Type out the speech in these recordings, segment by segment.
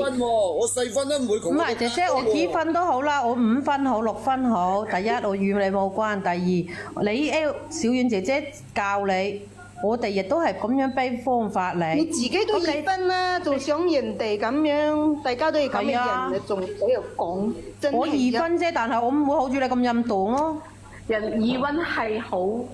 分喎，我4分都唔會窮。唔係姐姐，我幾分都好啦，我5分好6分好。第一，我與你冇關；第二，你小遠姐姐教你，我哋亦都係咁樣俾方法你。你自己都2分啦，仲想人哋咁樣，大家都係咁嘅人，你仲喺度講，真係我2分啫，但係我唔會好似你咁陰毒咯。人2分係好。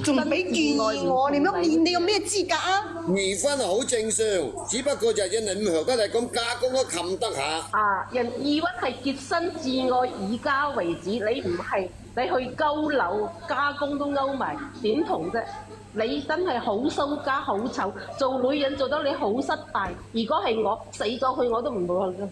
仲俾建議我，你乜你有咩資格啊？2分係好正常，只不過就係因為唔學得嚟咁加工都冚得下。啊，人2分係潔身自愛以家為主，你唔係你去勾樓加工都勾埋，點同啫？你真係好羞家好醜，做女人做得你好失敗。如果係我死咗佢我都唔會去嘅。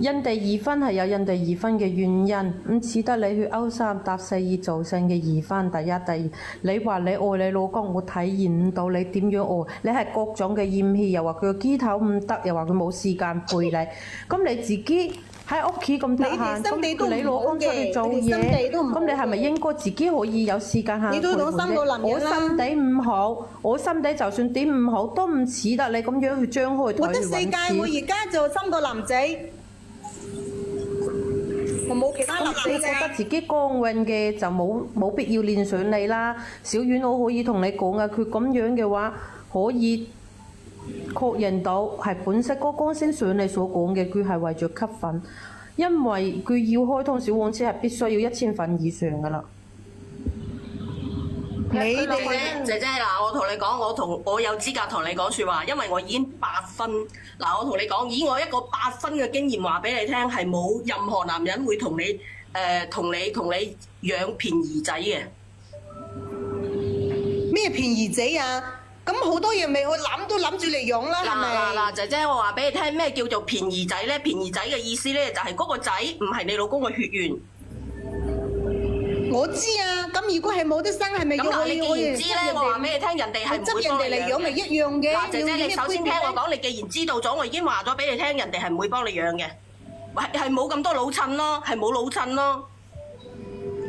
人哋2分係有人哋2分嘅原因，唔似得你去勾3搭4而造成嘅2分。第一、第二，你話你愛你老公，我體驗唔到你點樣愛，你係各種嘅厭棄，又話佢個機頭唔得，又話佢冇時間陪你。咁你自己喺屋企咁得閒，咁你老公出去做嘢，咁你係咪應該自己可以有時間下陪伴啫？我心底唔好，我心底就算點唔好，都唔似得你咁樣去張開台去揾錢。我得世界，我而家就3個男仔。我冇其他男仔。你覺得自己光榮嘅就冇必要連上你啦。小遠我可以同你講啊，佢咁樣嘅話可以確認到係本色哥剛先上你所講嘅，佢係為咗吸粉，因為佢要開通小黃車係必須要1000粉以上噶啦。你哋姐姐嗱，我同你講，我有資格同你講説話，因為我已經8分。嗱，我同你講，以我一個8分嘅經驗話俾你聽，係冇任何男人會同你養便宜仔嘅。咩便宜仔啊？咁好多嘢未去諗都諗住嚟養啦，係咪？嗱，姐姐，我話俾你聽，咩叫做便宜仔咧？便宜仔嘅意思咧，就係嗰個仔唔係你老公嘅血緣。我知啊，咁如果係冇得生，係咪要咁你既然知咧，我話俾你聽，人哋係唔會幫你養咪一樣嘅。嗱，姐姐，你首先聽我講，你既然知道咗，我已經話咗俾你聽，人哋係唔會幫你養嘅，係冇咁多老襯咯，係冇老襯咯。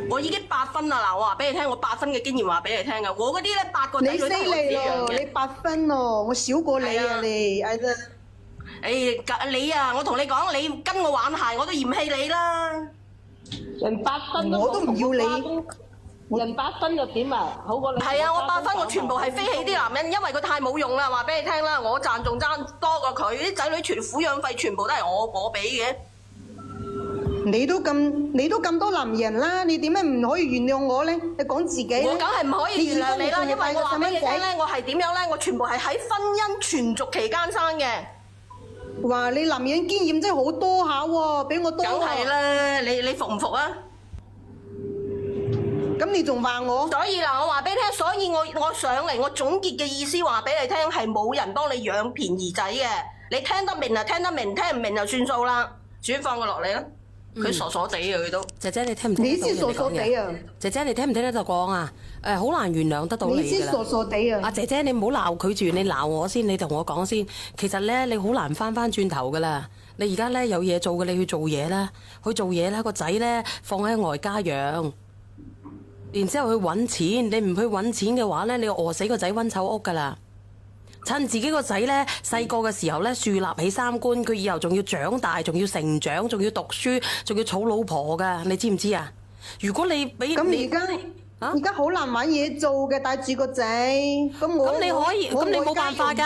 我已經8分啦，嗱，我話俾你聽，我8分嘅經驗話俾你聽㗎，我嗰啲咧8個仔女都係我自己養嘅。你8分咯，我少過你啊你，哎呀！你啊，我同你講，你跟我玩鞋，我都嫌棄你啦。人8分我都唔要你，人8分又點啊？好過你。係啊，我8分我全部係飛起啲男人，因為佢太冇用啦。話俾你聽啦，我賺仲爭多過佢，啲仔女全撫養費全部都係我俾嘅。你都咁多男人啦，你點解唔可以原諒我咧？你講自己。我梗係唔可以原諒你啦，因為我話俾你聽咧，我係點樣咧？我全部係喺婚姻存續期間生嘅。哇！你男人經驗真係好多下喎，比我多。梗係啦，你服唔服啊？咁你仲話我？所以嗱，我話俾你聽，所以我上嚟，我總結嘅意思話俾你聽，係冇人幫你養便宜仔嘅。你聽得明就聽得明，聽唔明就算數啦。轉放佢落嚟啦。佢傻傻地啊！佢都姐姐，你聽唔聽得到人哋講嘢？你先傻傻地啊！姐姐，你聽唔聽得到講啊？好難原諒得到你㗎啦。你先傻傻地啊！姐姐，你唔好鬧佢住，你鬧我先，你同我講先。其實咧，你好難翻轉頭㗎啦。你而家咧有嘢做嘅，你去做嘢啦，去做嘢啦。個仔咧放喺外家養，然之後去揾錢。你唔去揾錢嘅話咧，你餓死個仔溫臭屋㗎啦。趁自己個仔咧細個嘅時候咧樹立起三觀，佢以後仲要長大，仲要成長，仲要讀書，仲要儲老婆噶，你知唔知啊？如果你俾咁而家好難揾嘢做嘅，帶住個仔，咁你可以，咁你冇辦法噶，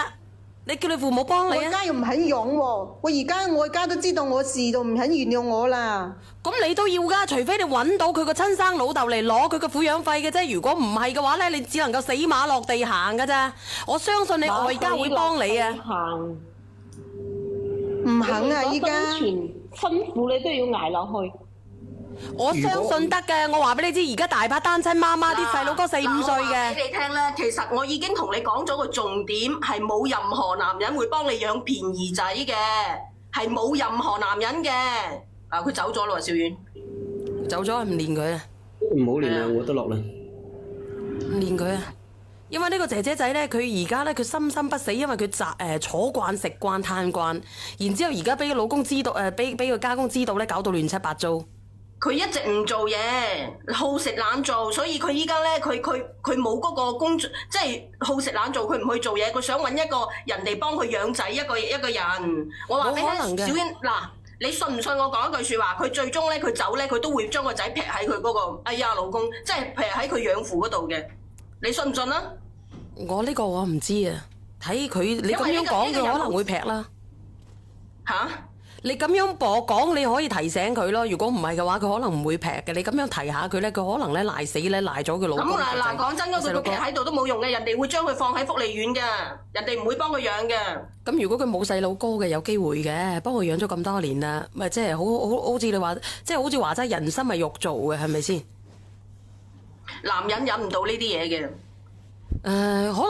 你叫你父母幫你啊！我而家又唔肯養喎，我而家都知道我事就唔肯原諒我啦。咁你都要噶，除非你揾到佢個親生老豆嚟攞佢個撫養費嘅啫。如果唔係嘅話咧，你只能夠死馬落地行噶咋。我相信你外家會幫你啊。唔肯啊！依家辛苦你都要捱落去。我相信得嘅，我話俾你知，而家大把單親媽媽啲細佬哥4、5歲嘅。我話俾你聽咧，其實我已經同你講咗個重點，係冇任何男人會幫你養便宜仔嘅，係冇任何男人嘅。佢走咗啦，小遠。走咗唔練佢啊！唔好練啦，我得落啦。唔練佢啊！因為呢個姐姐仔咧，佢而家咧佢心心不死，因為佢坐慣食慣嘆慣，然之後而家俾個老公知道，俾個家公知道咧，搞到亂七八糟。佢一直唔做嘢，好食懶做，所以佢依家咧，佢冇嗰個工作，即係好食懶做，佢唔去做嘢，佢想揾一個人哋幫佢養仔一個人。我話俾你聽，冇可能嘅小英嗱，你信唔信我講一句説話？佢最終咧，佢走咧，佢都會將個仔劈喺佢嗰個哎呀老公，即係劈喺佢養父嗰度嘅。你信唔信啊？我呢個我唔知啊，睇佢你咁樣講，佢可能會劈啦。嚇？你咁樣講，你可以提醒佢咯。如果唔係嘅話，佢可能唔會劈嘅。你咁樣提下佢咧，佢可能咧賴死咧賴咗佢老公。咁嗱，講真嗰句，佢劈喺度都冇用嘅，人哋會將佢放喺福利院嘅，人哋唔會幫佢養嘅。咁如果佢冇細佬哥嘅，有機會嘅，幫佢養咗咁多年啦，咪即係好似你話，即係好似話齋人心係肉做嘅，係咪先？男人忍唔到呢啲嘢嘅。可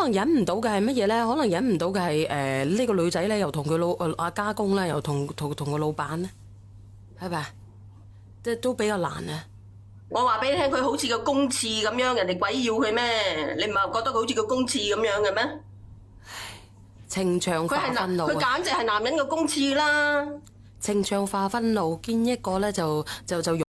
能忍唔到嘅係乜嘢咧？可能忍唔到嘅係呢個女仔咧，又同佢阿家公咧，又同個老闆咧，係咪？即係都比較難啊！我話俾你聽，佢好似個公廁咁樣，人哋鬼要佢咩？你唔係覺得佢好似個公廁咁樣嘅咩？情場化憤怒，佢簡直係男人嘅公廁啦！情場化憤怒，見一個咧就